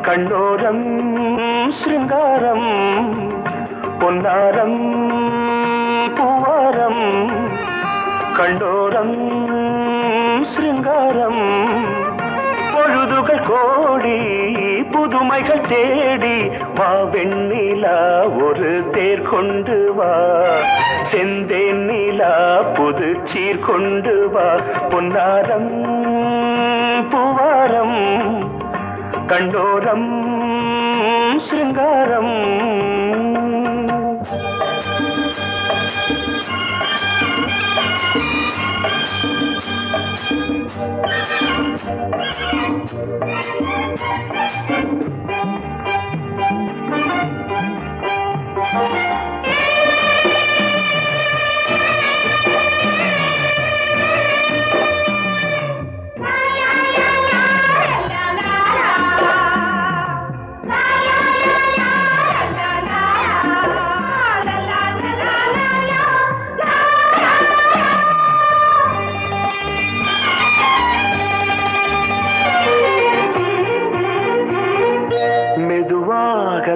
கண்ணோரம் சிருங்காரம் பொன்னாரம் பூவாரம் கண்ணோரம் சிருங்காரம் பொழுதுகள் கோடி புதுமைகள் தேடி வா வெண்ணிலா ஒரு தேர் கொண்டு வா செந்தேன் நிலா புது சீர் கொண்டு வா பொன்னாரம் பூவாரம் கண்டோரம் சிருங்காரம்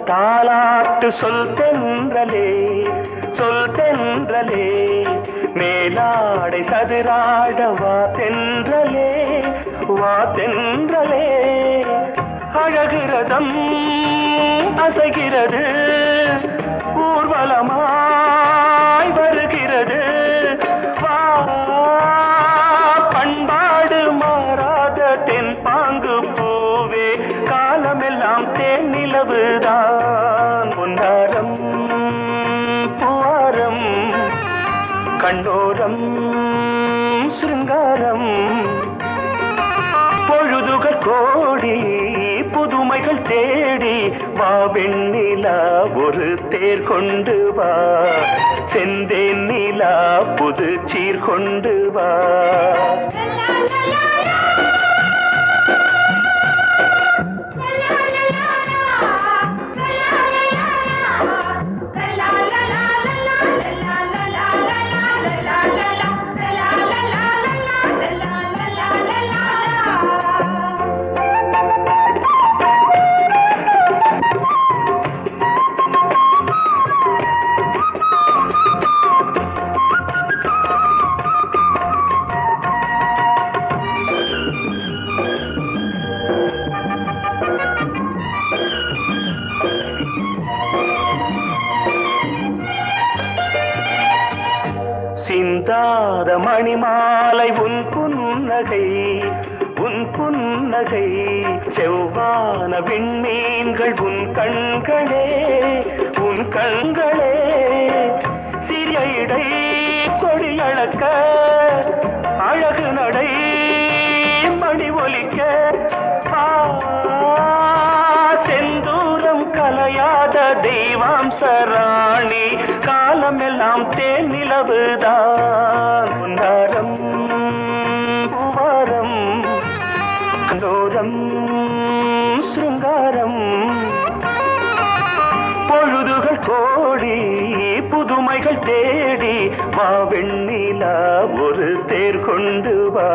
தாலாட்டு சொல் தென்றலே சொல் தென்றலே மேலாடை சதுராட வா தென்றலே வா தென்றலே அழகிறதம் அசைகிறது ஊர்வலமாய் வருகிறது வா பண்பாடு மாறாத தென் பாங்கு பூவே காலமெல்லாம் தேன் நிலவுதான் பொன்னாரம் பூவாரம் கண்ணோரம் சிருங்காரம் பொழுதுகள் கோடி புதுமைகள் தேடி வா வெண்ணிலா ஒரு தேர் கொண்டு வா செந்தேன் நிலா புது சீர் கொண்டு வா சிந்தாத மணிமாலை உன் புன்னகை உன் புன்னகை செவ்வான விண்மீன்கள் உன் கண்களே உன் கண்களே சிறிய இடை கொடியளக்க அழகு நடை மணி ஒலிக்க செந்தூரம் கலையாத தெய்வாம்சராணி காலமெல்லாம் தேன் நிலவுதான் பொன்னாரம் பூவாரம் கண்டோரம் சிருங்காரம் பொழுதுகள் கோடி புதுமைகள் தேடி வா வெண்ணிலா ஒரு தேர் கொண்டு வா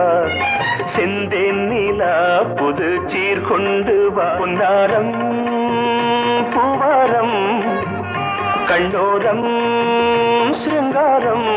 செந்தேன் நிலா புது சீர் கொண்டு வா பொன்னாரம் பூவாரம் கண்டோரம் சிருங்காரம்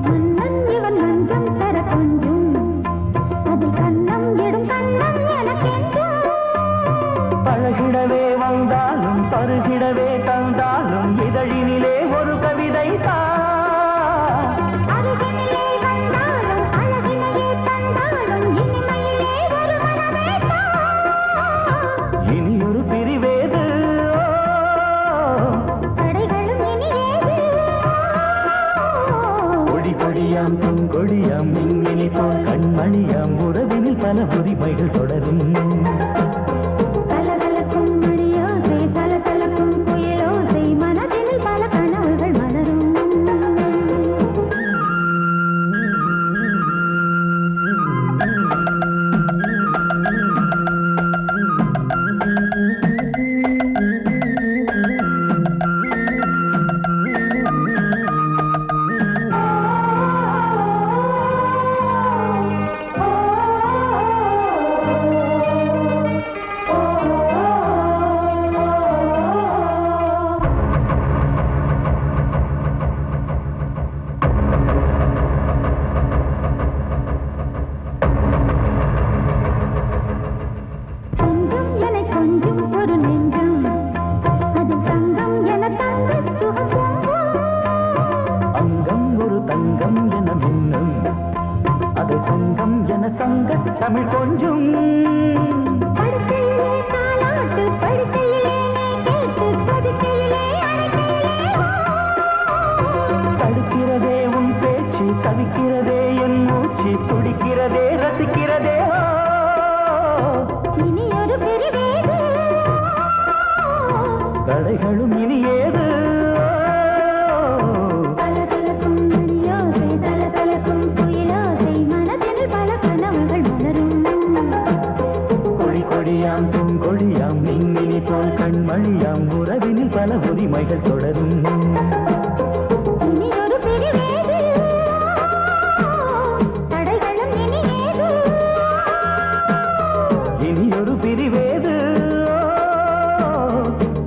மன்னன் இவன் மஞ்சம் தர கொஞ்சும் அதில் கண்ணம் இடும் கண்ணம் உறவினில் பல உரிமைகள் தொடரும். கலகலக்கும் மணியோசை சலசலக்கும் குயிலோசை மனதினில் பல கனவுகள் மலரும். தமிழ் கொஞ்சம் படுக்கையிலே தாலாட்டு படுக்கையிலே கேட்டு படுக்கையிலே தடுக்கிறதே உன் பேச்சு தவிக்கிறதே என் மூச்சு துடிக்கிறதே ரசிக்கிறதே இனி ஒரு பிரிவேது தடைகளும் இனி ஏது கலகலக்கும் மணியோசை சலசலக்கும் குயிலோசை மனதில் பல கனவுகள் மலரும். கொடி கொடியாம் பூங்கொடியாம் மின்மினி போல் கண்மணியாம் உறவினில் பல உரிமைகள் தொடரும். இனி ஒரு பிரிவேது தடைகளும் இனி ஏது இனி ஒரு பிரிவேது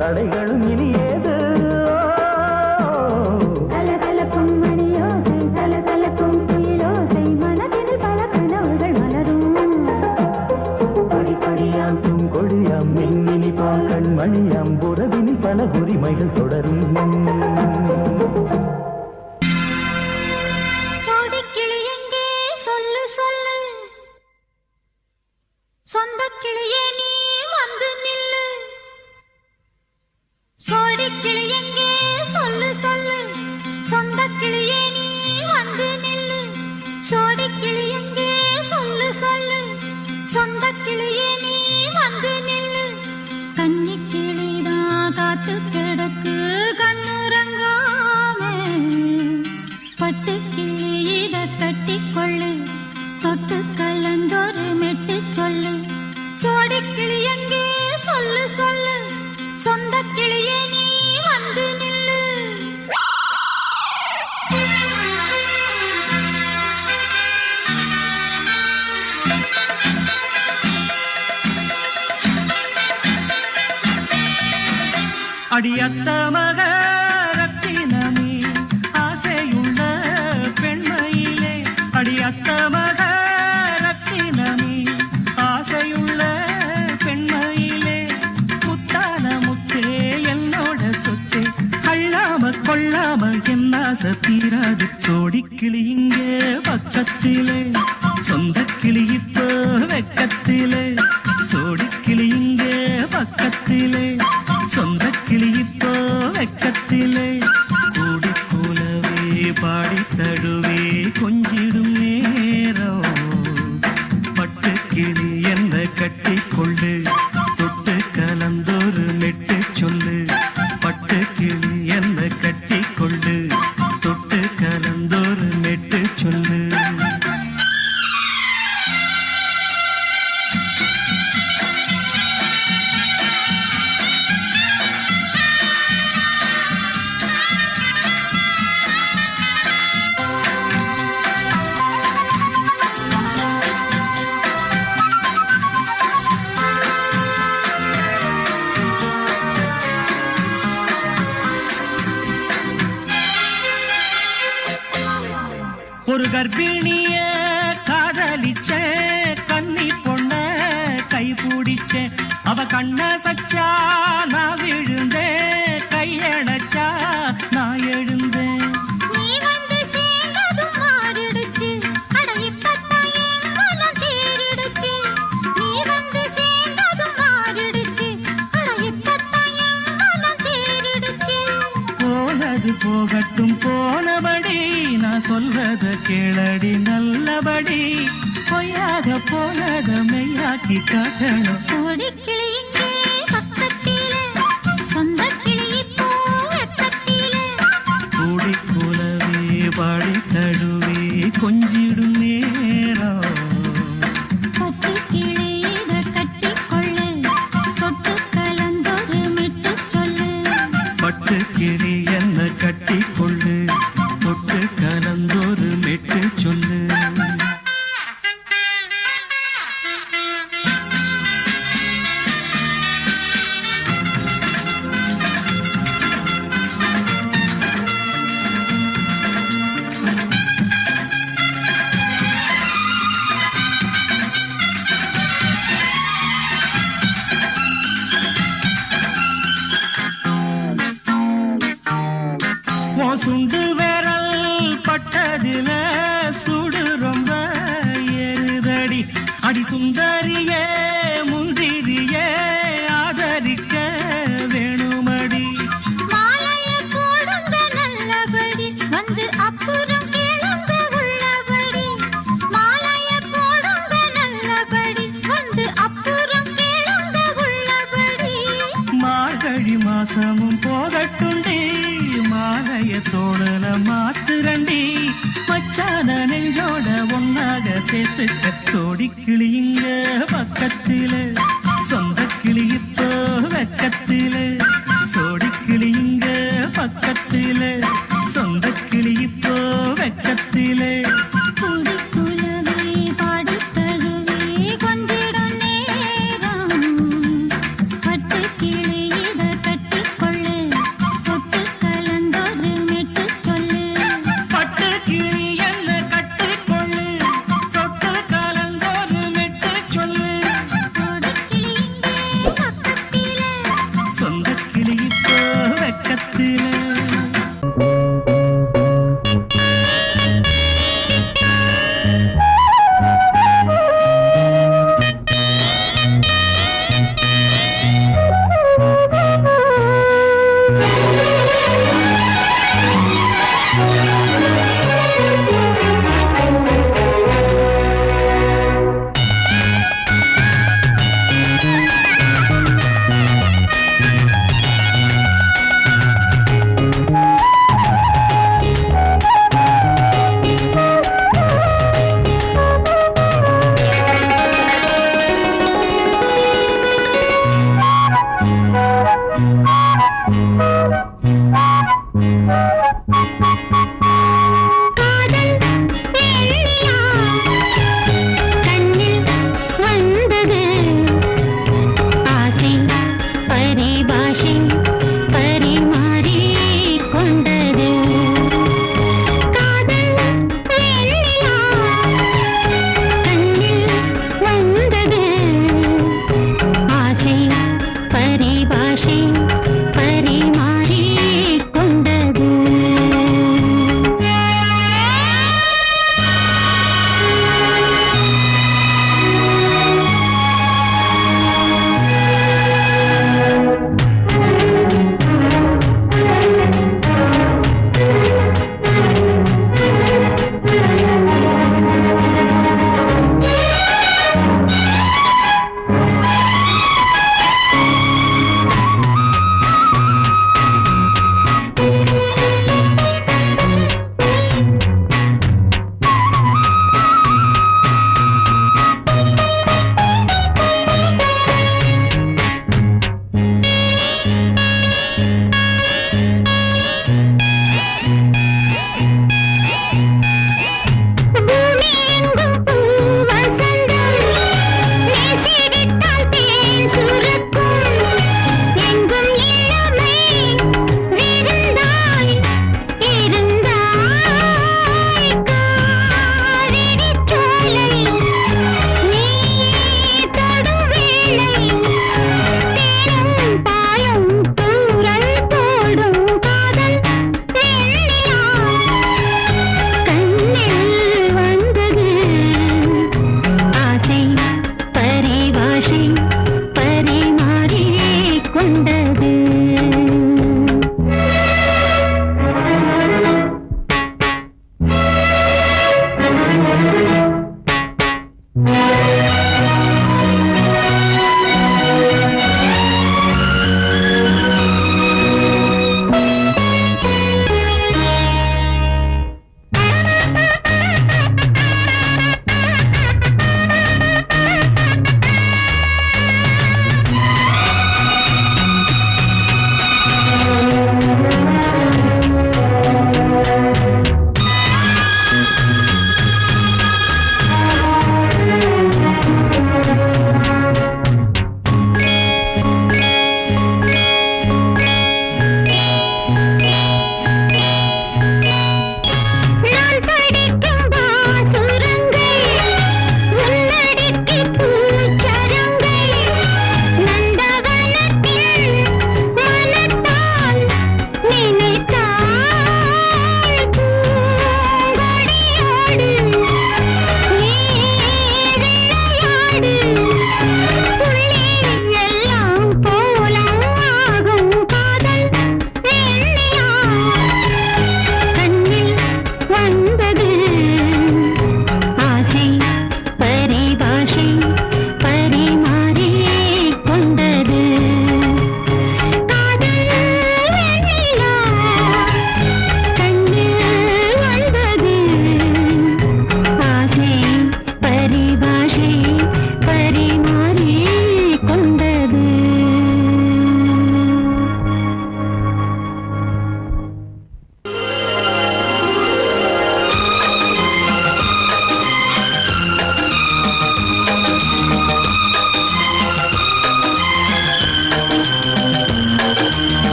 தடைகளும் இனி ஏது கலகலக்கும் மணியோசை சலசலக்கும் குயிலோசை மனதில் பல கனவுகள் மலரும். கொடி கொடியாம் பூங்கொடியாம் மின்மினி போல் கண்மணியாம் உறவினில் பல உரிமைகள் தொடரும். சோடிக்கிளி எங்கே சொல்லு சொல்லு சொந்த கிளியே நீ வந்து நில்லு. சோடிக்கிளி எங்கே சொல்லு சொல்லு சொந்த கிளியே நீ வந்து நில்லு. சோடிக்கிளி எங்கே சொல்லு சொல்லு சொந்த கிளியே நீ வந்து நில்லு. கன்னி கிளிதான் காத்து கிடக்கு கண்ணுறங்காமே. பட்டு கிளி இத கட்டிக்கொள்ளு தொட்டு கலந்தொரு மெட்டு சொல்லு. சோடி கிளி எங்கே சொல்லு சொல்லு சொந்த கிளியே நீ வந்து நில்லு. அடியத்த மக ரத்தினமே ஆசையுள்ள பெண்மையிலே அடியத்த மக ரத்தினமே ஆசையுள்ள பெண்மையிலே முத்தான முத்தே என்னோட சொத்தே அள்ளாம கொள்ளாம என் ஆசை தீராது. சோடிக்கிளி இங்கே பக்கத்திலே சொந்த கிளி இப்போ வெக்கத்திலே. சோடிக்கிளி இங்கே பக்கத்திலே சொந்த கிளி இப்போ வெக்கத்திலே. கூடி கூலவே பாடி தடுவே கொஞ்சிடும் நேரம். பட்டு கிளி என்ன கட்டி கொள்ளு தொட்டு கலந்தொரு மெட்டு சொல்லு. பட்டு கிளி என்ன கட்டி கொள்ளு தொட்டு கலந்தொரு மெட்டு சொல்லு. ஒரு கர்ப்பிணிய காதலிச்ச கன்னி பொண்ண கை பிடிச்ச அவ கண்ண சச்சா நான் விழுந்தேன் கையடைச்சா நான் எழுந்தேன். நீ வந்து சேர்ந்ததும் மாறிடுச்சு அட இப்பத்தான் என் மனம் தேறிடுச்சு. நீ வந்து சேர்ந்ததும் மாறிடுச்சு அட இப்பத்தான் என் மனம் தேறிடுச்சு. போனது போகட்டும் போனபடி நான் சொல்றத கேளடி நல்லபடி. பொய்யாக போனத மெய்யாக்கி காட்டணும். சோடி கிளி இங்கே பக்கத்திலே, சொந்த கிளி இப்போ வெக்கத்திலே. கூடி கூலவே பாடி தழுவே கொஞ்சிடும் நேரம். பட்டு கிளி இத கட்டிக்கொள்ளு, தொட்டு கலந்தொரு மெட்டு சொல்லு. பட்டு கிளி என்ன கட்டி கொள்ளு, தொட்டு கலந்தொரு மெட்டு சொல்லு. உன் சுண்டு விரல் பட்டதில சுடு ரொம்ப ஏறுதடி. அடி சுந்தரியே முந்திரியே ஆதரிக்க வேணுமடி. மாலைய போடுங்க நல்லபடி, வந்து அப்புறம் கேளுங்க உள்ளபடி. மாலைய போடுங்க நல்லபடி, வந்து அப்புறம் கேளுங்க உள்ளபடி. மார்கழி மாசமும் போகட்டுண்டி, மாலைய தோடல மாத்துரண்டி. மச்சான நெஞ்சோட ஒன்னாக சேர்த்துக்க. சோடி கிளியுங்க பக்கத்தில, சொந்த கிளி இப்போ வெக்கத்தில. சோடி கிளியுங்க பக்கத்தில, சொந்த கிளி இப்போ வெக்கத்தில. குடி குலவே பாடி தழுவே கொஞ்சிடும் நேரம். பட்டு கிளி இத கட்டிக்கொள்ளு, தொட்டு கலந்தொரு மெட்டு சொல்லு. பட்டு கிளி என்ன கட்டிக்கொள்ளு, தொட்டு கலந்தொரு மெட்டு சொல்லு. சோடி கிளி இங்கே பக்கத்திலே, சொந்த கிளி இப்போ வெக்கத்தில.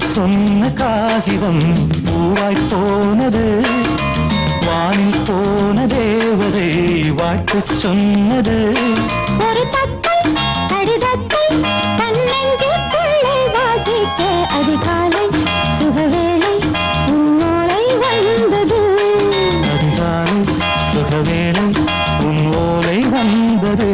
சொன்ன காகிதம் பூவாய் போனது, வானில் போன தேவதை வாழ்த்து சொன்னது. ஒரு தத்தை கடிதத்தை தன்னெஞ்சுக்குள்ளே வாசிக்க அதிகாலை சுகவேளை உன்னோலை வந்தது. அதிகாலை சுகவேளை உன் ஓலை வந்தது.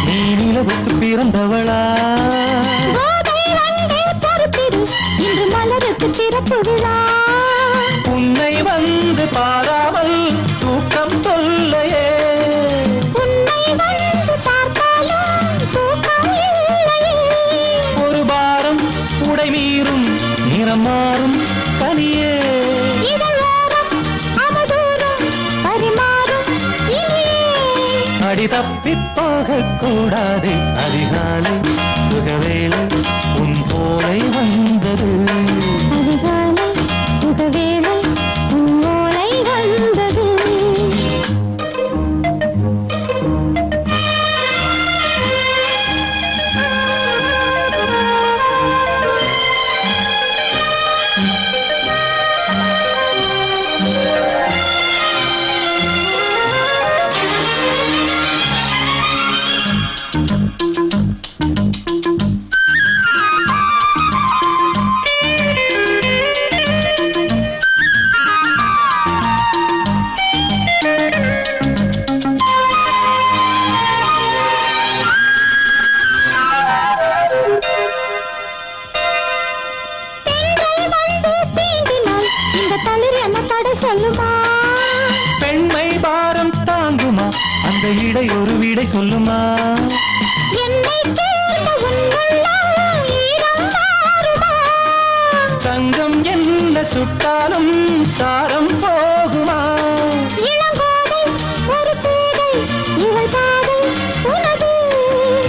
நீ நிலவுக்கு பிறந்தவளா? இன்று மலருக்கு திறப்பு விழா. உன்னை வந்து பாராமல் தூக்கம் தொல்லையே. உன்னை வந்து பார்த்தாலும் தூக்கம் இல்லையே. ஒரு பாரம் உடை மீறும் நிறம் மாறும் கனியே. அடி தப்பி போக கூடாது. அதிகாலை சுகவேளை உன் போலை வந்தது. அதிகாலை சுகவேளை உன் ஓலை வந்தது. பெண்மை பாரம் தாங்குமா? அந்த இடை ஒரு விடை சொல்லுமா? தங்கம் என்ன சுட்டாலும் சாரம் போகுமா?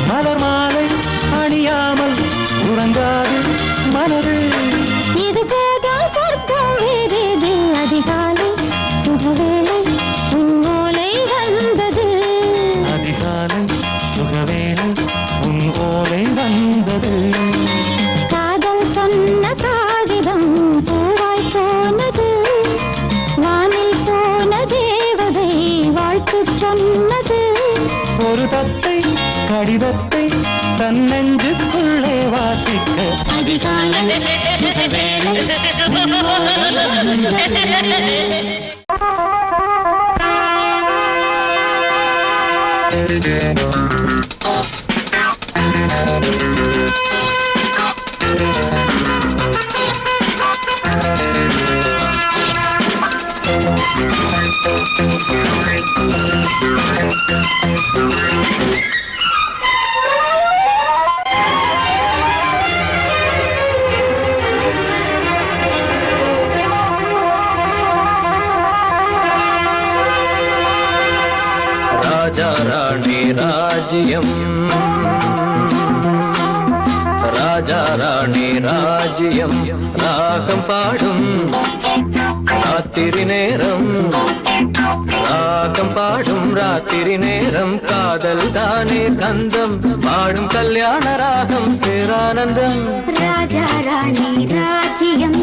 மலர் மாலை அணியாமல் உறங்காது மனது. இது போதும் சொர்க்கம் வேறேது. அதிகாலை சுகவேளை உன் ஓலை வந்தது. அதிகாலை சுகவேளை உன் ஓலை வந்தது. காதல் சொன்ன காகிதம் பூவாய் போனது, வானில் போன தேவதை வாழ்த்து சொன்னது. ஒரு தத்தை கடிதத்தை தன்னெஞ்சுக்குள்ளே வாசிக்க அதிகாலை சுகவேளை உன் ஓலை வந்தது. ராஜா ராணி ராஜ்யம், ராஜா ராணி ராஜ்யம், ராகம் பாடும் ராத்திரி நேரம், ராகம் பாடும் ராத்திரி நேரம். காதல் தானே கந்தம் பாடும் கல்யாண ராகம் பேரானந்தம். ராஜா ராணி ராஜ்யம்.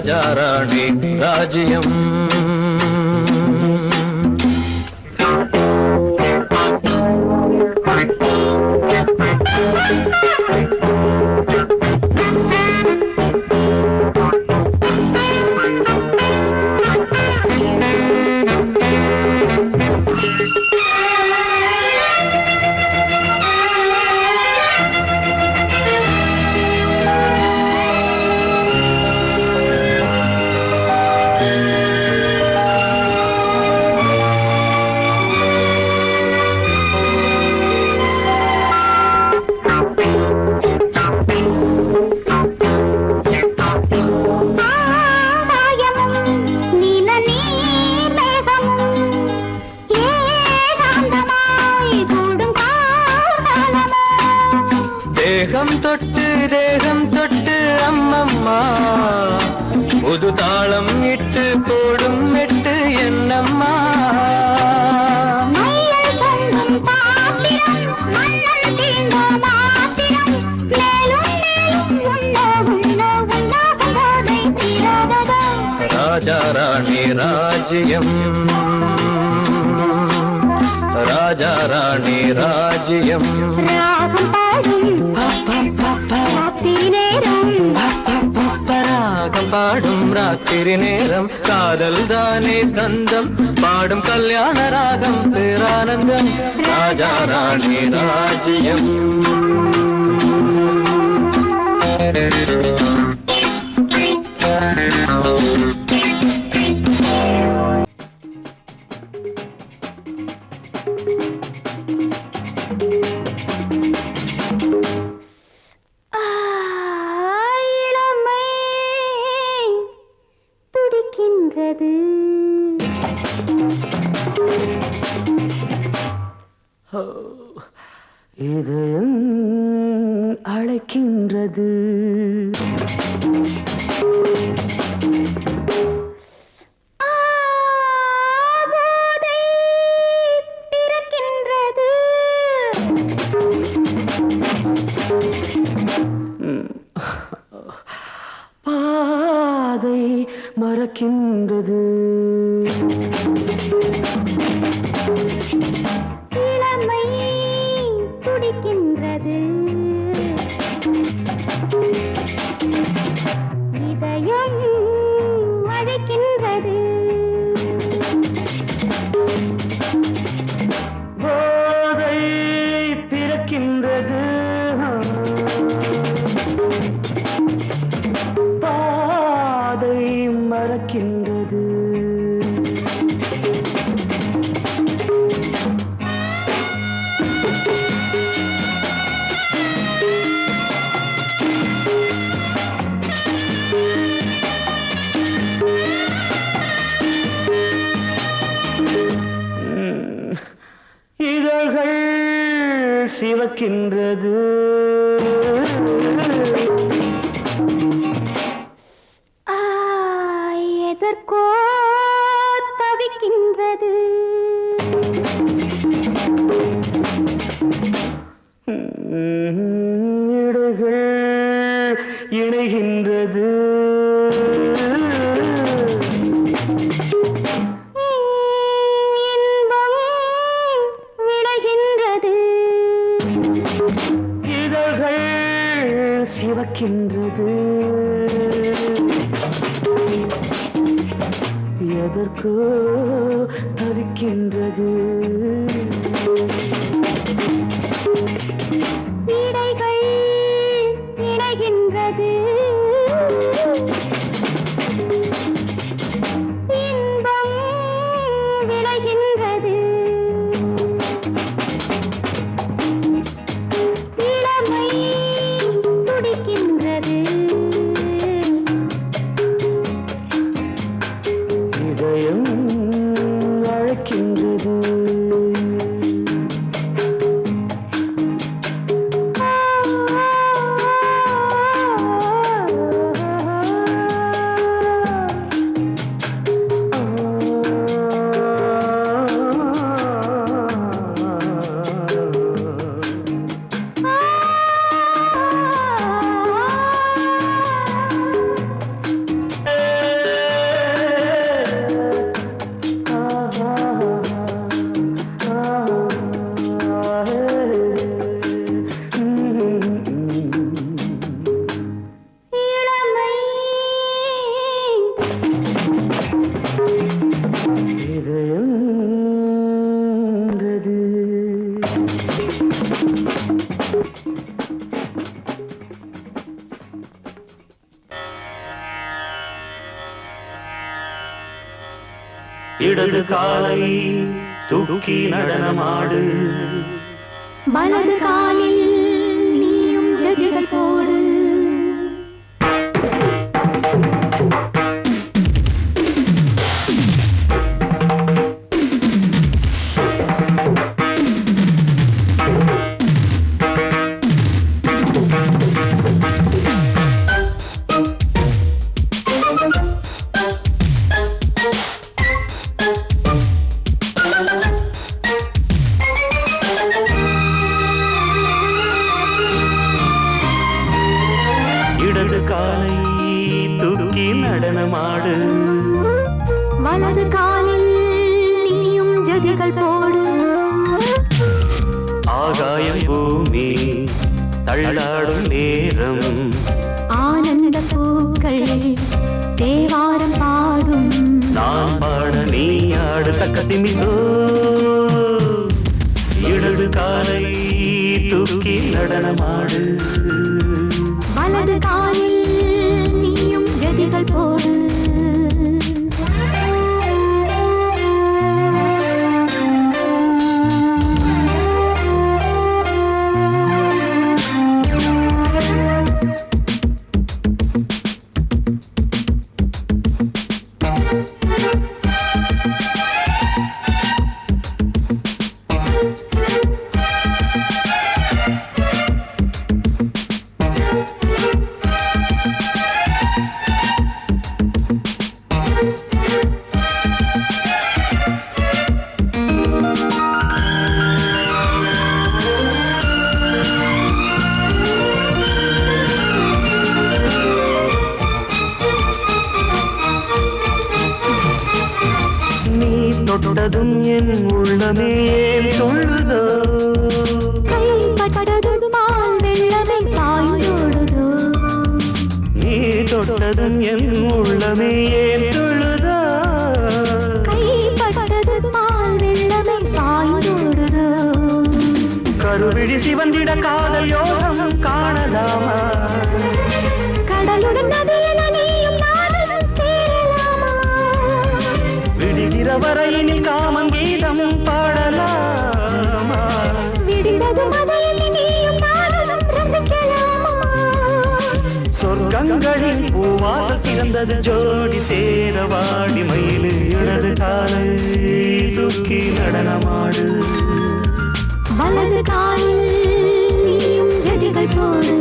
ராஜா ராணி ராஜ்யம். தேகம் தொட்டு அம்மம்மா புது தாளம் இட்டு போடும் மெட்டு என்னம்மா. ராஜா ராணி ராஜ்யம், ராஜா ராணி ராஜ்யம். ராகம் பாடும் ராத்திரி நேரம் காதல் தானே சந்தம் பாடும் கல்யாண ராகம் பேரானந்தம். ராஜா ராணி ராஜ்யம். இதயம் அழைக்கின்றது, பிறக்கின்றது. பாதை மறக்கின்றது, துடிக்கின்றது. இதயம் அழைக்கின்றது. போதை பிறக்கின்றது, பாதை மறக்கின்றது. இதழ்கள் சிவக்கின்றது, எதற்கோ தவிக்கின்றது. இடைகள் இணைகின்றது, சிவக்கின்றது. எதற்கோ தவிக்கின்றது. இடைகள் இணைகின்றது, இன்பம் விளைகின்றது. இதயம் அழைக்கின்றது. இடது காலை தூக்கி நடனமாடு வலது காலில் நீயும் ஜதிகள் போடு இடது காலை தூக்கி நடனமாடு வலது காலில் நீயும் ஜதிகள் போடு ஆகாயம் பூமி தள்ளாடும் நேரம் ஆனந்த பூக்கள் தேவாரம் பாடும் நான் பாட நீ ஆடு தக்க திமிதோ இடது காலை தூக்கி நடனமாடு வலது காலில் நீயும் ஜதிகள் போடு தொட்டதும் என் உள்ளமே சொல்லுதோ கைப்பட்டதும் பால் வெள்ளமே பாய்ந்தோடுதோ நீ தொட்டதும் என் உள்ளமே சொல்லுதோ கைப்பட்டதும் பால் வெள்ளமே பாய்ந்தோடுதோ கருவிழி சிவந்திட காதல் யோகம் காணலாமா கடலுடன் நதியில நீயும் நானும் சேரலாமா விடுகிற வரையினில் காமன் கீதம் பாடலாமா விடிந்ததும் மதையில் நீயும் நானும் ரசிக்கலாமா சொர்க்கங்களின் பூவாசல் சிறந்தது ஜோடி சேரவாடி மயிலு இடது காலை தூக்கி நடனமாடு வலது காலில் நீயும் ஜதிகள் போடு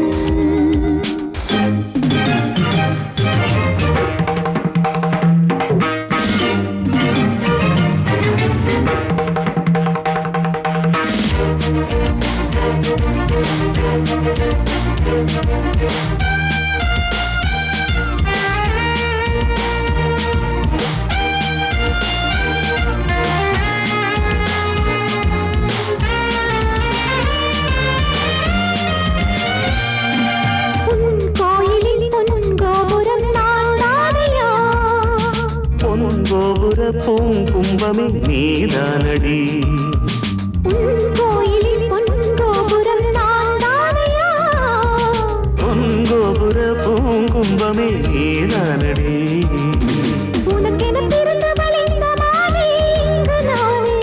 பூங்கும்பமே நீதானடி கோயிலில் பொன்கோபுரம் நான் தானையா பொன்கோபுர பூங்கும்பமே நீதானடி உனக்கென பிறந்தவள் இந்த மாலை இங்கு நானே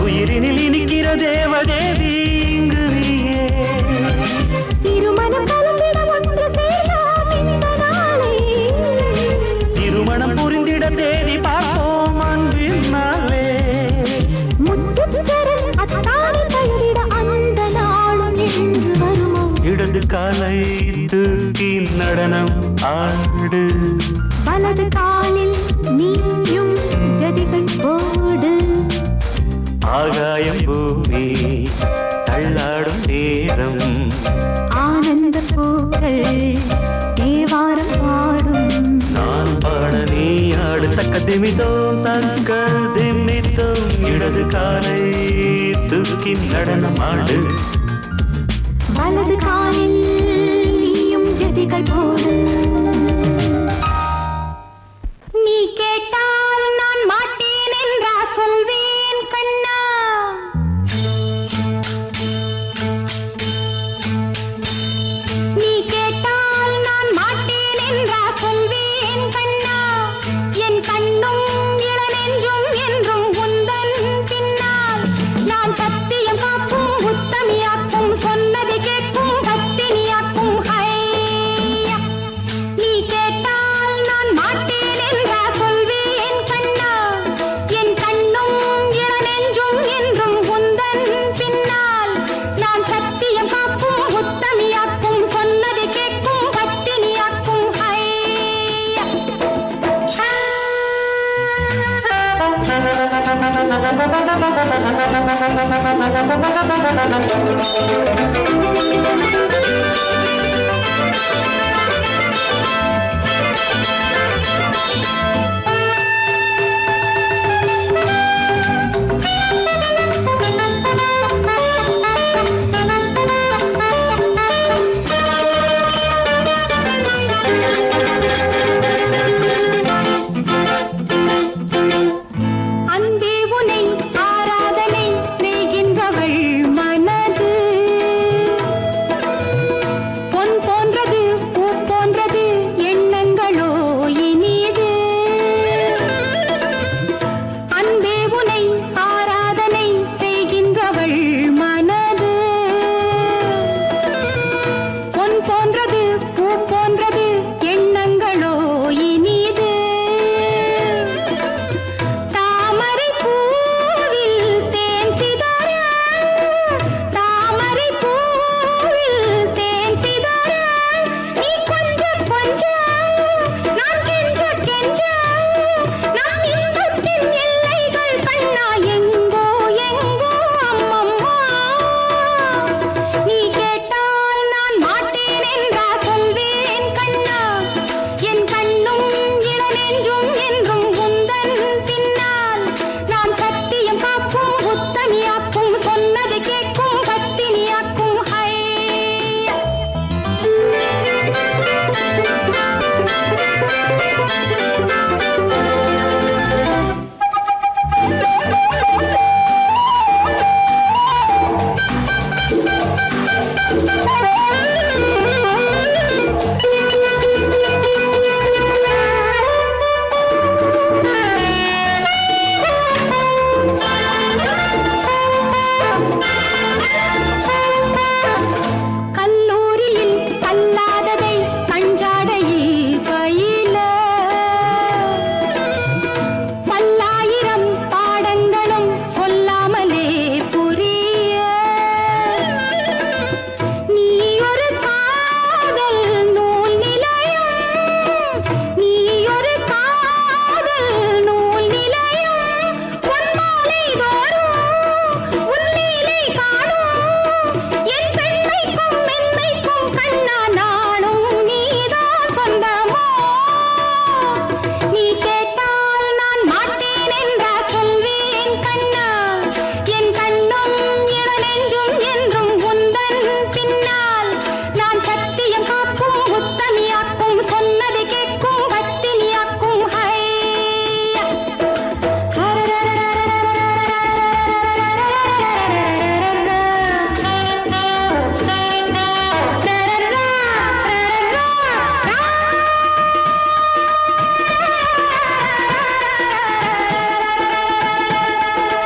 உயிரினில் இனிக்கிற தேவதேவி இங்கு நீயே திருமணம் கலந்திட ஒன்று சேரலாம் இந்த நாளே திருமணம் புரிந்திட தேதி பார்ப்போம் அன்பினாலே முத்துச்சரன் அத்தானி பெயரிட அந்த நாளும் என்று வருமோ இடது காலை தூக்கி நடனம் ஆடு வலது காலில் நீயும் ஜதிகள் போடு ஆகாயம் பூமி தள்ளாடும் நேரம் ஆனந்த பூக்கள் தேவாரம் பாடும் நான் பாட நீ ஆடு தக்க திமிதோம் தக்க திமிதோம் இடது காலை தூக்கி நடனமாடு வலது காலில் நீயும் ஜதிகள் போடு நீ கேட்டால் நான் மாட்டேன் என்றா சொல்வேன் கண்ணா நீ கேட்டால் நான் மாட்டேன் என்றா சொல்வேன் கண்ணா என் கண்ணும் இள அன்பே உனை ஆராதனை செய்கின்றவள் மனது பொன் போன்றது பூ போன்றது எண்ணங்களோ இனிது அன்பே உனை ஆராதனை செய்கின்றவள் மனது பொன் போன்றது பூ போன்றது எண்ணங்களோ இனிது தாமரை பூவில் தேன் சிதற தாமரை பூவில் தேன் சிதற நீ கொஞ்சம் கொஞ்சம் நான் கெஞ்ச கெஞ்ச நம் இன்பத்தின் எல்லைகள் கண்ணா எங்கோ எங்கோ அம்மம்மா நீ கேட்டால் நான் மாட்டேன் என்றா சொல்வேன் கண்ணா என் கண்ணும் இளநெஞ்சும் என்றும் உந்தன் பின்னால் நான் சத்தியம் காக்கும் உத்தமியாக்கும் சொன்னதை கேட்கும் பத்தினியாக்கும் ஹை கல்லூரியில் கல்லாததை கஞ்சாடையில் பயில பல்லாயிரம் பாடங்களும் சொல்லாமலே புரிய நீ ஒரு காதல் நூல் நிலையம் நீ ஒரு காதல் நூல் நிலையம் பொன்மாலை தோறும் உன்னிலை காணும் என் பெண்மைக்கும் மென்மைக்கும் கண்ணா நானும் நீதான் சொந்தமோ நீ கேட்டால் நான் மாட்டேன் என்றா சொல்வேன் கண்ணா என் கண்ணும் இளநெஞ்சும் என்றும் உந்தன் பின்னால் நான் சத்தியம் காக்கும் உத்தமியாக்கும் சொன்னதை கேட்கும் பத்தினியாக்கும் ஹை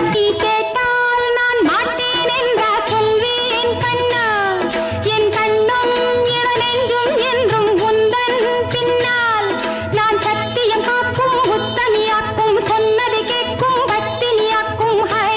நீ கேட்டால் நான் மாட்டேன் என்றா சொல்வேன் கண்ணா என் கண்ணும் இளநெஞ்சும் என்றும் உந்தன் பின்னால் நான் சத்தியம் காக்கும் உத்தமியாக்கும் சொன்னதை கேட்கும் பத்தினியாக்கும் ஹை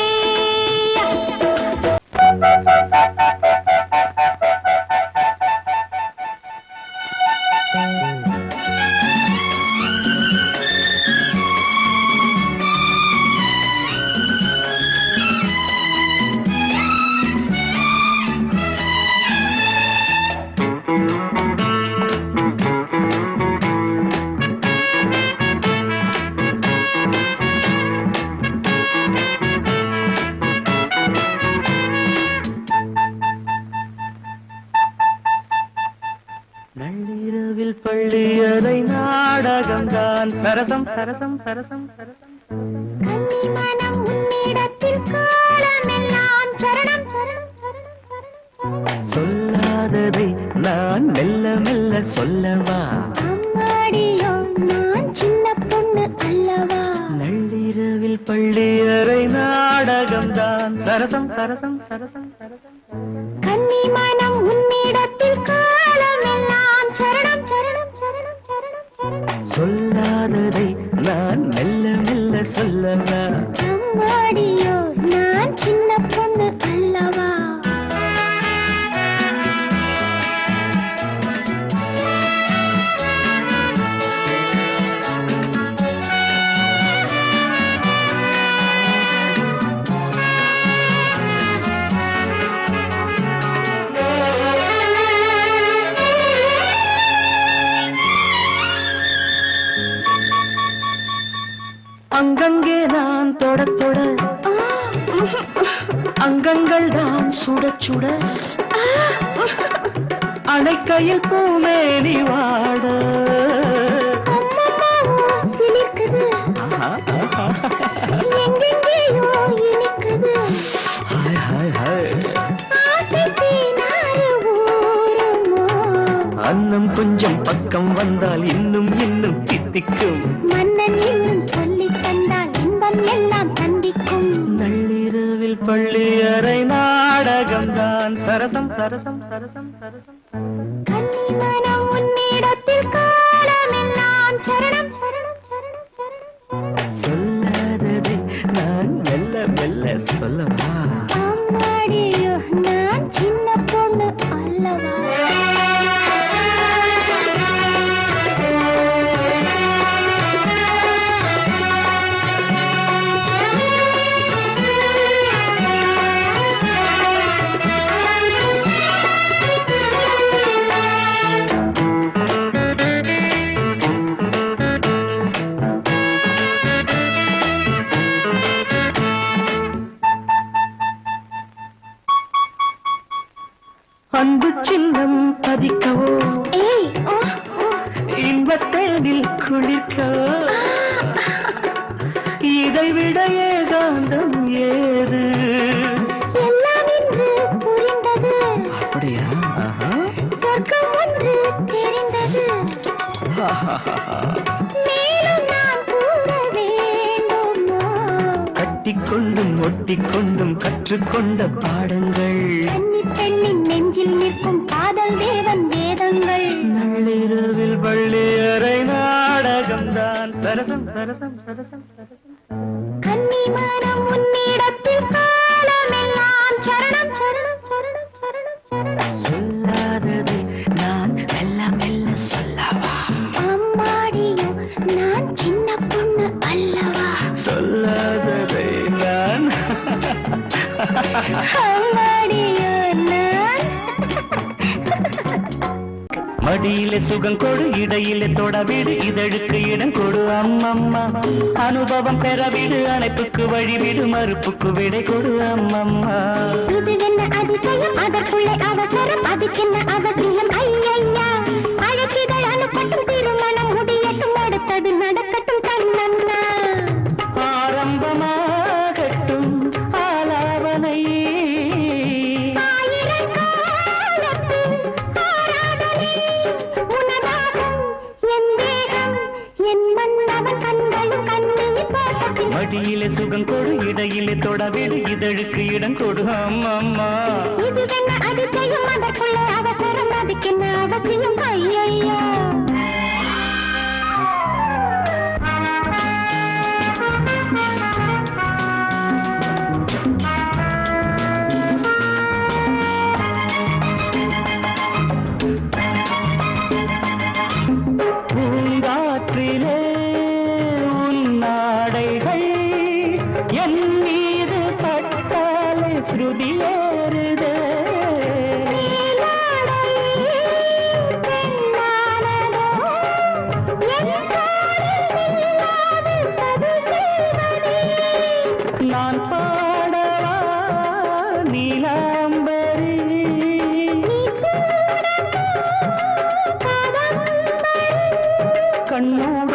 நள்ளிரவில் பள்ளியறை நாடகம்தான் சரசம் சரசம் சரசம் சரசம் கன்னி மனம் உன்னிடத்தில் காலமெல்லாம் சரணம் சரணம் சரணம் சரணம் சரணம் சொல்லாததை நான் மெல்ல மெல்ல சொல்லவா அம்மாடியோ நான் சின்ன பொண்ணு அல்லவா நள்ளிரவில் பள்ளியறை நாடகம்தான் சரசம் சரசம் சரசம் சரசம் கன்னி மனம் உன்னிடத்தில் காலமெல்லாம் சரணம் சரணம் சரணம் சரணம் சரணம் சொல்லாததை நான் மெல்ல மெல்ல சொல்லவா அம்மாடியோ நான் சின்ன பொண்ணு அல்லவா அங்கங்கே நான் தொட தொட அங்கங்கள் தான் சுட சுட அணைக்கையில் பூமேனி வாட சிலிர்க்குது எங்கெங்கேயோ இனிக்குது ஹாய் ஹாய் ஹாய் ஆசை தேனாறு ஊருமோ அன்னம் கொஞ்சம் பக்கம் வந்தால் இன்னும் இன்னும் தித்திக்கும் மன்னன் இன்னும் சொல்லித் தந்தால் இன்பம் எல்லாம் சந்திக்கும் நள்ளிரவில் பள்ளி அறை நாடகம்தான் சரசம் சரசம் சரசம் சரசம் கன்னிமனம் உன்னிடத்தில் காலமெல்லாம் சரணம் சரணம் சரணம் சரணம் சொல்லாததை நான் மெல்ல மெல்ல சொல்லவா அம்மாடியோ நான் சின்ன பொண்ணு அல்லவா அன்பு சின்னம் பதிக்கவோ ஏய் ஓ ஓ இன்பத்தேனில் குளிர்க்கவோ இதைவிட ஏகாந்தம் ஏது எல்லாம் இன்று புரிந்தது அப்படியா சொர்க்கம் ஒன்று தெரிந்தது மேலும் நான் கூற வேண்டுமா கட்டிக்கொண்டும் ஒட்டிக்கொண்டும் கற்றுக்கொண்ட பாடங்கள் கன்னி பெண்ணின் நெஞ்சில் நிற்கும் காதல் தேவன் வேதங்கள் நள்ளிரவில் பள்ளி அறை நாடகம்தான் சரசம் சரசம் சரசம் சரசம் கன்னிமனம் உன்னிடத்தில் காலமெல்லாம் சரணம் சரணம் சரணம் சரணம் சரணம் சொல்லாததை நான் மெல்ல மெல்ல சொல்லவா அம்மாடியோ நான் சின்ன பொண்ணு அல்லவா சொல்லாததை நான் அம்மாடியோ நான் மடியிலே சுகம் கொடு இடையிலே தொடவிடு இதழுக்கு இடம் கொடு அம்மம்மா அனுபவம் பெறவிடு அணைப்புக்கு வழிவிடு மறுப்புக்கு விடை கொடு அம்மம்மா இது என்ன அதிசயம் அதற்குள்ளே அவசரம் அதுக்கென்ன அவசியம் ஐயையா அழைச்சிதழ் அனுப்பட்டும் திருமணம் முடியட்டும் அடுத்தது நடக்கட்டும் கண்ணண்ணா ஆரம்பமாகட்டும் ஆலாவனை ஆயிரம் காலத்து ஆராதனை உனதாகும் என் தேகம் என் மன்னவன் கண்களும் கண்ணியின் தோட்டத்தில் மடியிலே சுகம் கொடு இடையிலே தொடவிடு இதழுக்கு இடம் கொடு அம்மம்மா இதுவென்ன அதிசயம் அதற்குள்ளே அவசரம் அதுக்கென்ன அவசியம் ஐயையா பூங்காற்றிலே உன் நாடைகள் என் மீது பட்டாலே ஸ்ருதியேறுதே நான் பாடவா நீலாம்பரி கண்ணோட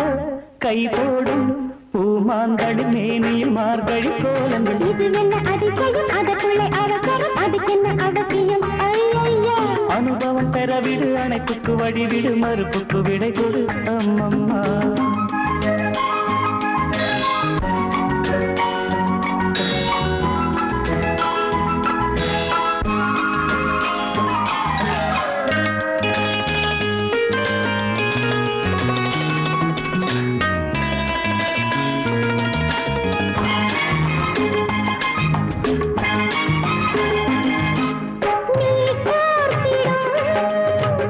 கை போடும் பூமாந்தடி மேனியில் மார்கழி கோலங்கள் இதுவென்ன அதிசயம் அதற்குள்ளே அவசரம் அதுக்கென்ன அவசியம் ஐயையா அனுபவம் பெறவிடு அணைப்புக்கு வழிவிடு மறுப்புக்கு விடை கொடு அம்மம்மா நீ கோர்த்திடும்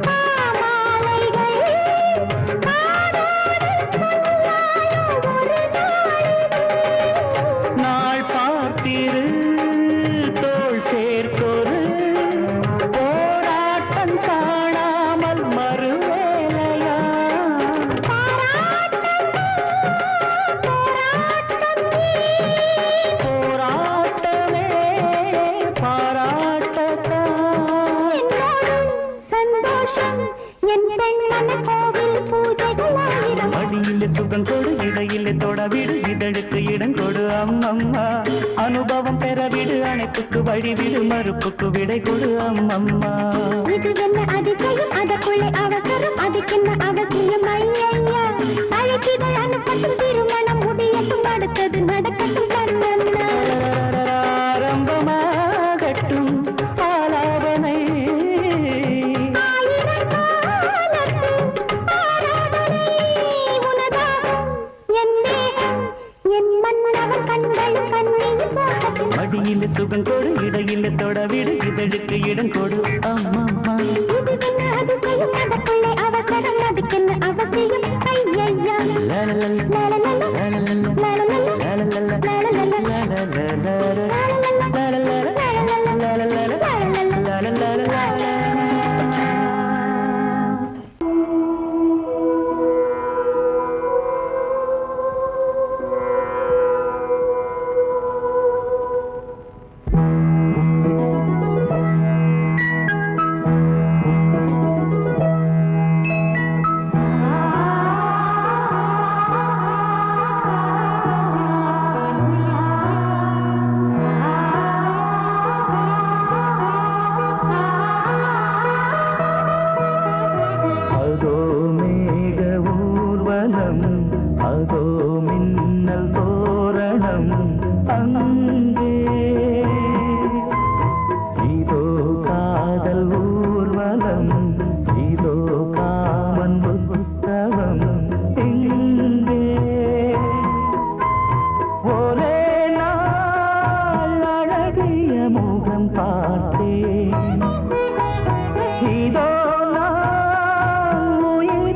பாமாலைகள் காதோடு என் பெண்ணன கோவில் பூஜைகள் ஆயிரம் மடியிலே சுகம் கொடு இடையிலே தொட விடு இதழுக்கு இடம் கொடு அம்மம்மா அனுபவம் பெற விடு அணைப்புக்கு வழி விடு மறுப்புக்கு விடை கொடு அம்மம்மா இது என்ன அதிசயம் அதற்குள்ளே அவசரம் அதுக்கென்ன அவசியம் ஐயா அழைப்பிதழ் அனுப்பட்டும் திருமணம் முடியட்டும் அடுத்தது நடக்கட்டும் கண்ணன்னா ஆரம்பமாகட்டும் ஆலாபனை ஆயிரம் காலத்து ஆராதனை உனதாகும் என் தேகம் என் மன்னவன் கண்கள் கண்ணியில் போகட்டும் மடியிலே சுகம் கொடு இடையிலே தொட விடு இதழுக்கு இடம் கொடு அம்மம்மா இது என்ன அதிசயம் அதற்குள்ளே அவசரம் அதுக்கென்ன அவசியம் ஐயா லாலலல, லாலலல, லாலலல, லாலலல, லாலலல, லாலலல, அதோ மேக ஊர்வலம் அதோ மின்னல் தோரணம் அங்கே இதோ காதல் ஊர்வலம் இதோ காமன் உற்சவம் இங்கே ஒரே நாள் அழகிய முகம் பார்த்தேன் இதோ நான் உயிர்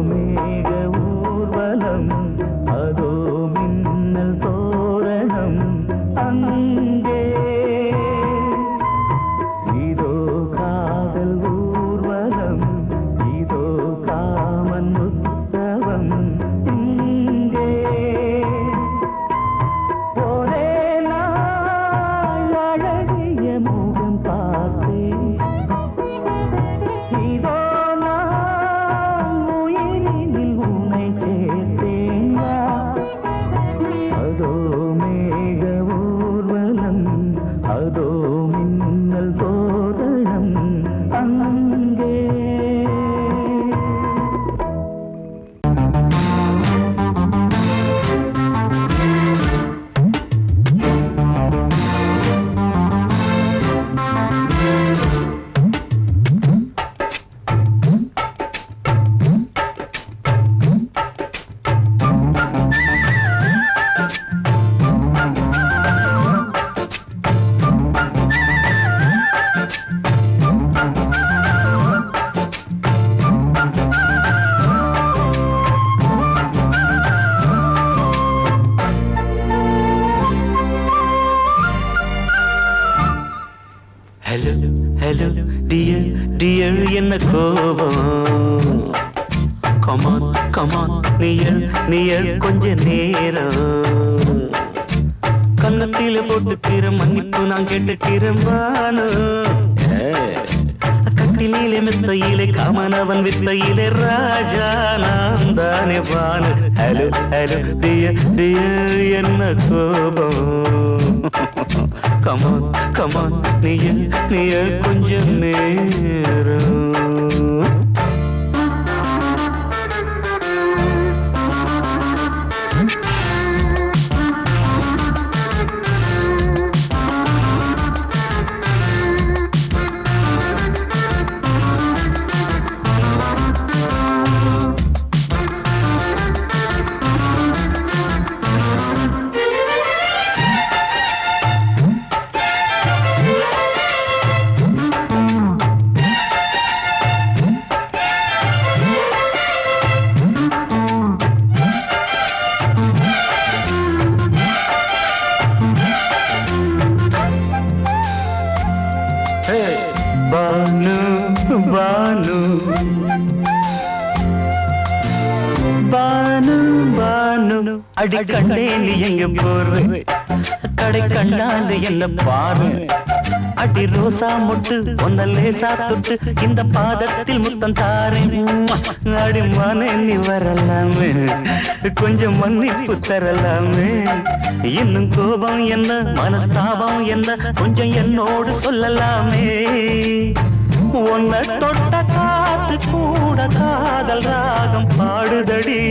மேக ஊர்வலம் அதோ மின்னல் தோரணம் அங்கே இதோ காதல் ஊர்வலம் இதோ காமன் உற்சவம் இங்கே ஒரே நாள் அழகிய முகம் பார்த்தேன் இதோ நான் உயிரினில் உன்னை சேர்த்தேன் அதோ மேக ஊர்வலம் அதோ மின்னல் தோரணம் அங்கே ஹலோ ஹலோ டியர் டியர் என்ன கோபம் கமான் கமான் நியர் நியர் கொஞ்ச நேரம் கன்னத்தில போட்டுக்கிற மன்னிப்பு நான் கேட்டுக்கிறேன் பானு கட்டிலே மெத்தையிலே காமனவன் வித்தையிலே ராஜா நான் தானே Banu hello hello dear dear என்ன கோபம் கமான் கமான் நீய கொஞ்சம் நேரம் பானு பானு பானு பானு அடி கண்டே நீ எங்க போற கடை கண்டாந்து என்ன பாரு அடி ரோசா முட்டு ஒன்ன லேசா தொட்டு இந்த பாதத்தில் முத்தம் தாரேன் அடி மனே நீ வரலாமே கொஞ்சம் மன்னிப்பு தரலாமே இன்னும் கோபம் என்ன மனஸ்தாபம் என்ன கொஞ்சம் என்னோடு சொல்லலாமே உன்னை தொட்ட காத்து கூட காதல் ராகம் பாடுதடி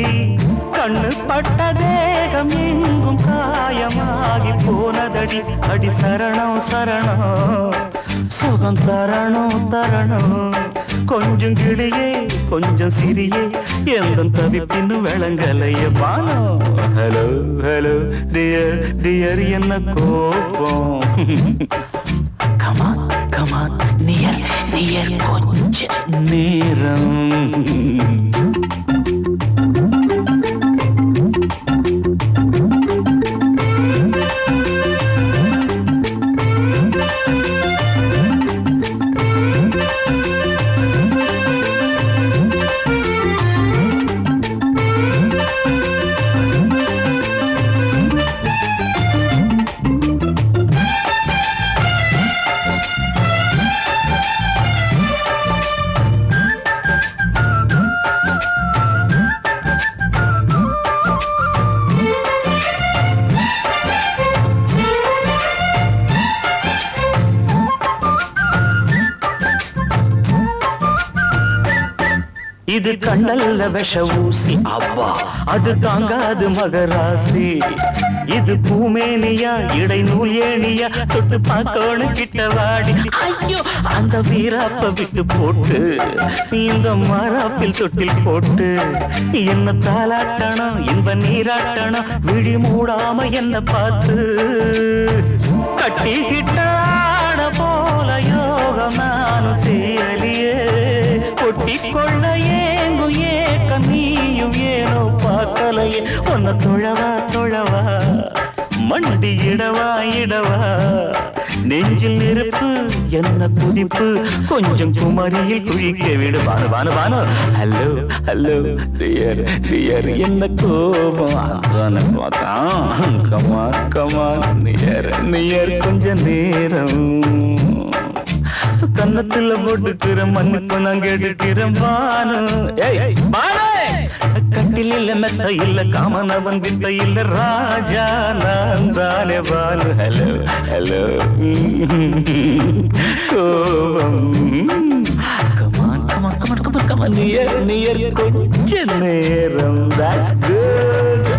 கண்ணு பட்ட தேகம் எங்கும் காயமாகி போனதடி அடி சரணம் சரணம் சுகம் தரணும் தரணும் கொஞ்சம் கிளியே கொஞ்சம் சிறியே எந்த தவிப்பின்னு விளங்கலைய பானோ ஹலோ ஹலோ டியர் டியர் என்ன கோபம் கமான் கமான் நியர் நியர் கொஞ்ச நேரம் இது கண்ணல்ல விஷ ஊசி அப்பா அது தாங்காது மகராசி இது பூமேனியா இடை நூல் ஏனியா தொட்டு பார்க்கணும் கிட்டவாடி ஐயோ அந்த வீராப்ப விட்டு போட்டு இந்த மாறாப்பில் தொட்டில் போட்டு என்ன தாலாட்டணும் இன்ப நீராட்டணும் விழி மூடாம என்ன பார்த்து கட்டிக்கிட்டான போல யோகம் நானும் சேரலியே கொட்டிக்கொள்ள ஏங்கு ஏக்க நீ பார்க்கலையே உன்னை தொழவா தொழவா மண்டி இடவா இடவா நெஞ்சில் நெருப்பு என்ன குதிப்பு கொஞ்சம் குமரியில் குழிக்க விடு Banu Banu Banu hello hello dear dear என்ன கோபம் அதான பார்த்தான் கமான் கமான் நியர் நியர் கொஞ்ச நேரம் கன்னத்துல போட்டுக்கிற மண்ணுக்கு நான் கேட்டுக்கிறேன் பானு ஏய் பானு கட்டில் இல்ல மெத்த இல்ல காமனவன் வித்த இல்ல ராஜா நான் தானே பானு ஹலோ ஹலோ கோபம் come on come on come on come on come on near near கொஞ்ச நேரம் that's good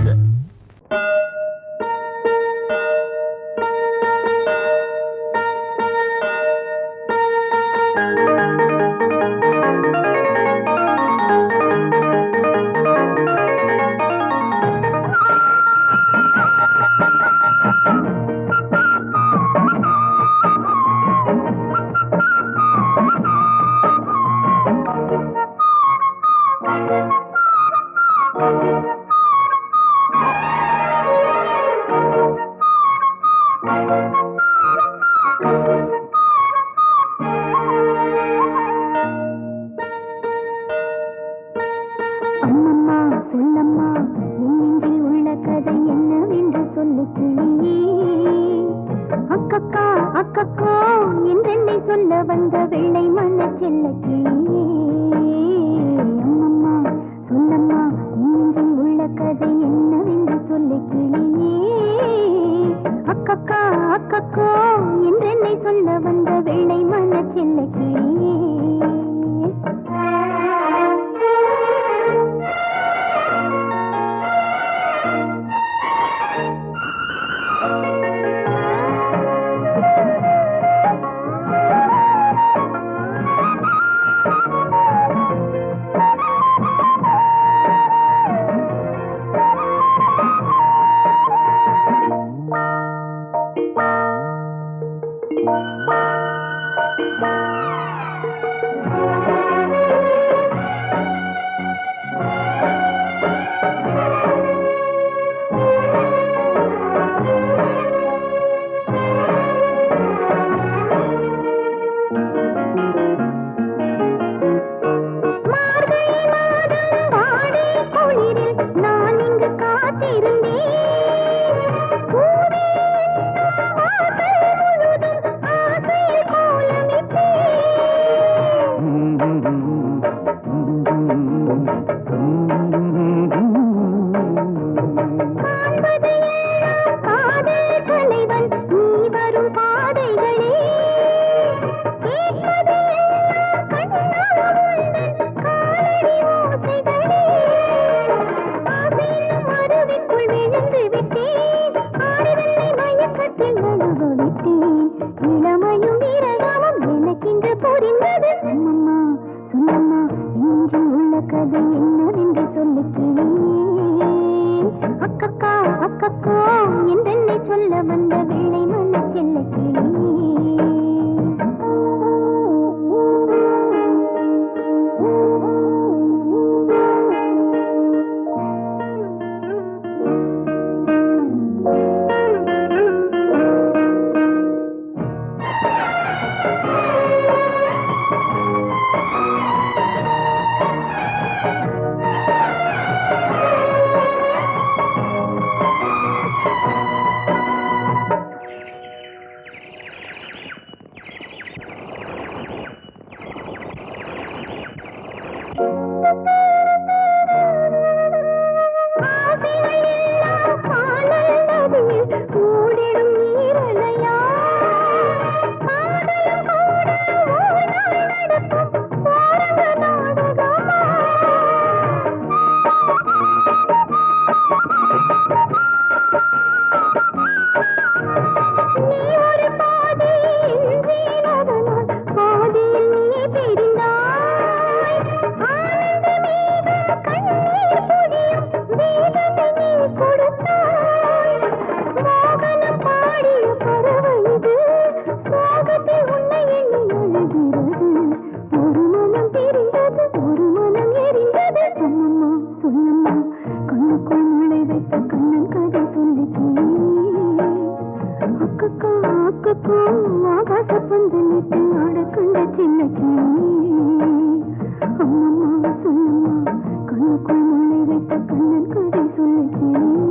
கண்ணன் கதை சொல்லுகிறேன்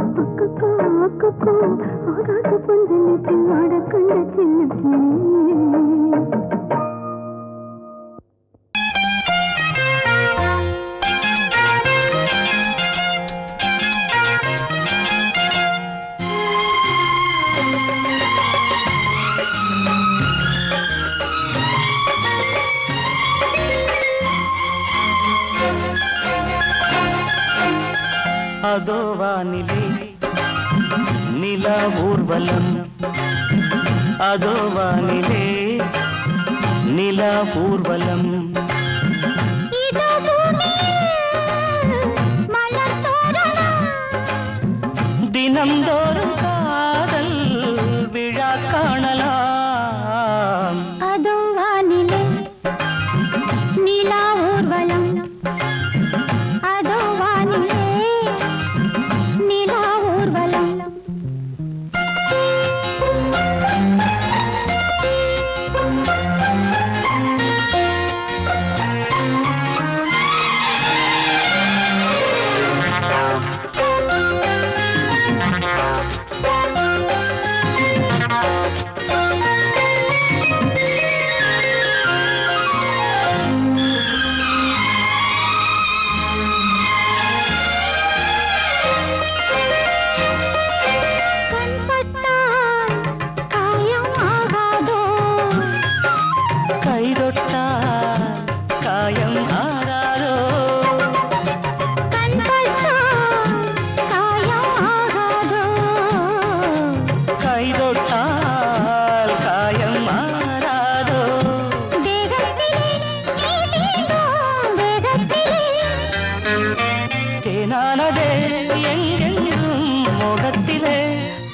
அக்கக்கோ அக்கக்கோ ஆகாத பந்தனத்தில் ஆட கண்ட சின்னக்கிறேன் அதோ வானிலே நிலா ஊர்வலம் அதோ வானிலே நிலா ஊர்வலம் தினம்தோறும் காதல் விழா காணலாம் அதோ வானிலே நிலா ஊர்வலம் அதோ வானிலே நிலா ஊர்வலம்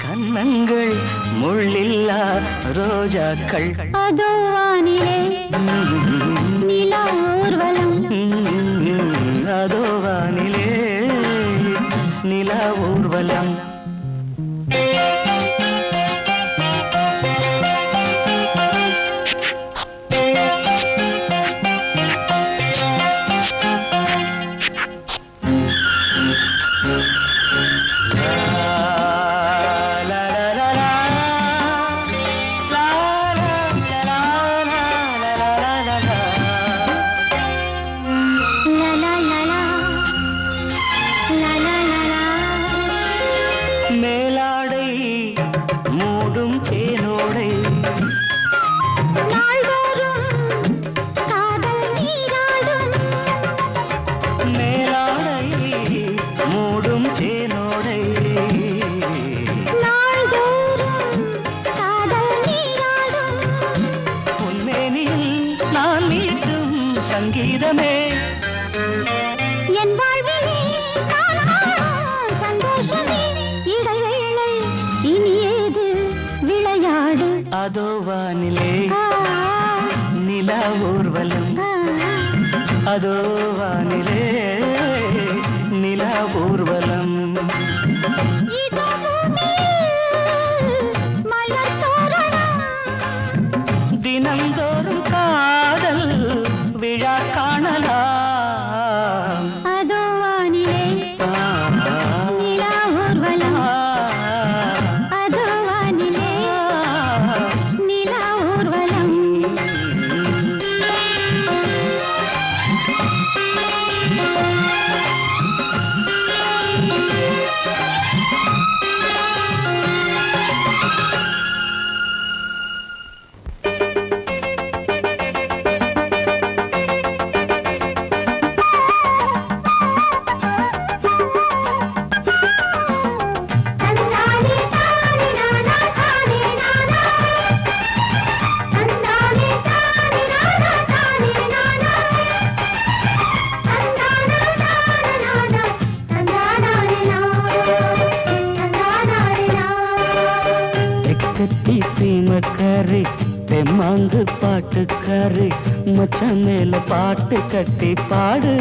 கண்ணங்கள் முள்ளில்லா ரோஜாக்கள் அதோ வானிலே நிலா ஊர்வலம் அதோ வானிலே நிலா ஊர்வலம் மேலாடை மூடும் தேனோடை மேலாடை மூடும் தேனோடை உன்மேனில் நான் மீட்டும் சங்கீதமே என் வாழ்விலே சந்தோஷமே இடைவேளை இனி ஏது விளையாடு அதோ வானிலே நிலா ஊர்வலம் அதோ வானிலே நிலா ஊர்வலம் தினம்தோறும் காதல் விழா காணலாம் அதோ வானிலே நிலா ஊர்வலம் அதோ வானிலே நிலா ஊர்வலம் கட்டி சீமக்காரி தெம்மாங்கு பாட்டுக்காரி மச்சம் மேல பாட்டு கட்டி பாடு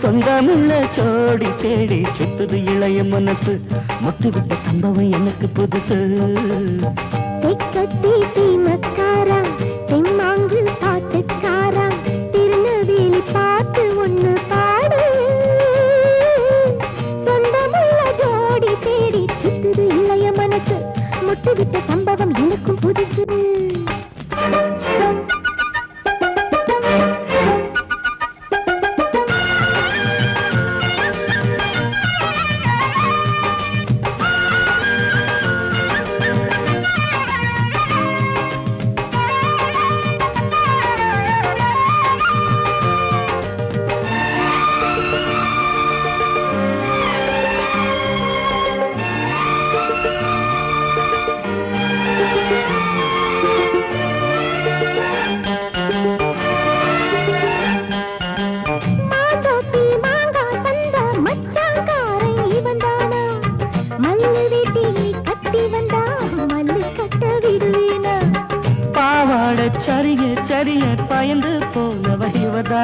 சொந்தமுள்ள ஜோடி தேடி சுத்துது இளைய மனசு முட்டுவிட்ட சம்பவம் எனக்கு புதுசு கட்டி சீமக்காரா தெம்மாங்கு பாட்டுக்காரா திருநெல்வேலி பாட்டு ஒண்ணு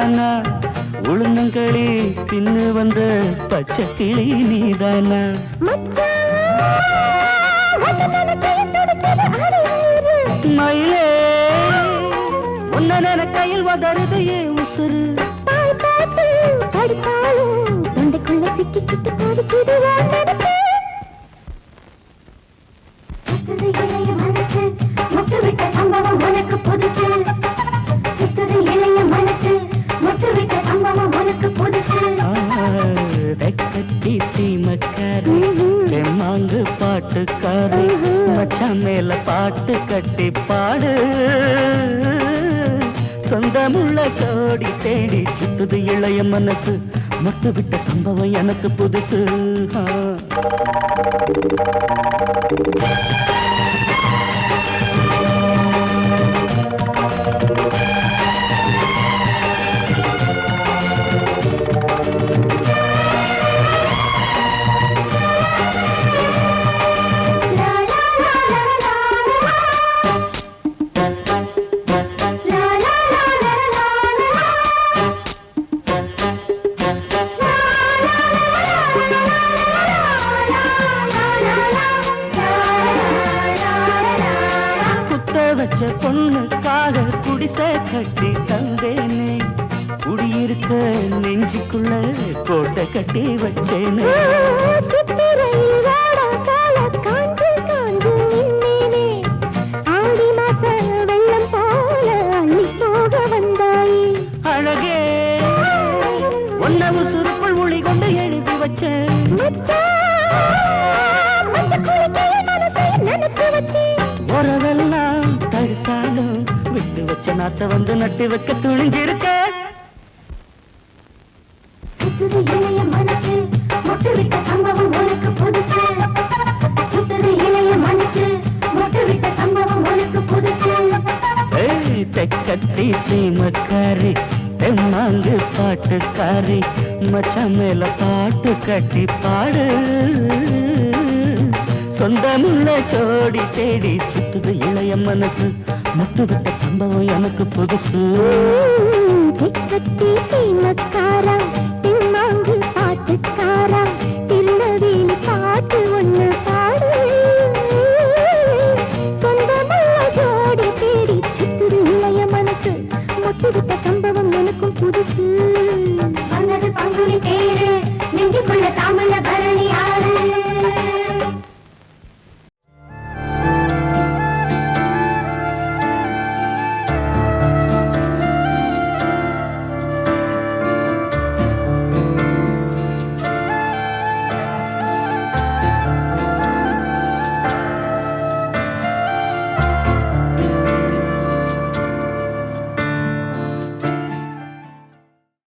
நீதானா உளுந்தங்களி தின்னு வந்த பச்சை கிளி நீதானா மயிலே உன்ன கையில் வதருது ஏன் உசுறு தொண்டைக்குள்ள சிக்கி கிட்டு போடுகிறது சுத்துது இளைய மனசு முட்டுவிட்ட சம்பவம் உனக்கு புதுசு சுத்துது இளைய மனசு முட்டுவிட்ட சம்பவம் உனக்கு புதுசு கட்டி சீமக்காரி தெம்மாங்கு பாட்டுக்காரி மச்சான் மேல பாட்டு கட்டி பாடு சொந்தமுள்ள கோடி தேடி சுத்துது இளைய மனசு மொட்டு விட்ட சம்பவம் எனக்கு புதுசு வச்ச பொண்ணுக்காக குடிசை கட்டி தந்தேனே குடியிருக்க நெஞ்சுக்குள்ள கோட்டை கட்டி வச்சேனே அழகே ஒன்னவு சுருக்குள் மொழி கொண்டு எழுதி வச்சேன் உறவெல்லாம் தடுத்தாலும் விட்டு வச்ச நாத்த வந்து நட்டு வைக்க துணிஞ்சிருக்க சுத்துது இளைய மனசு முட்டுவிட்ட சம்பவம் உனக்கு புதுசு சுத்துது இளைய மனசு முட்டுவிட்ட சம்பவம் உனக்கு புதுசு தெக்கத்தி சீமக்காரி தெம்மாங்கு பாட்டுக்காரி மச்சான் மேல பாட்டு கட்டி பாடு சொந்தமுள்ள ஜோடி தேடி சுத்துது இளைய மனசு முட்டு விட்ட சம்பவம் எனக்கு புதுசு தெக்கத்தி சீமக்காரி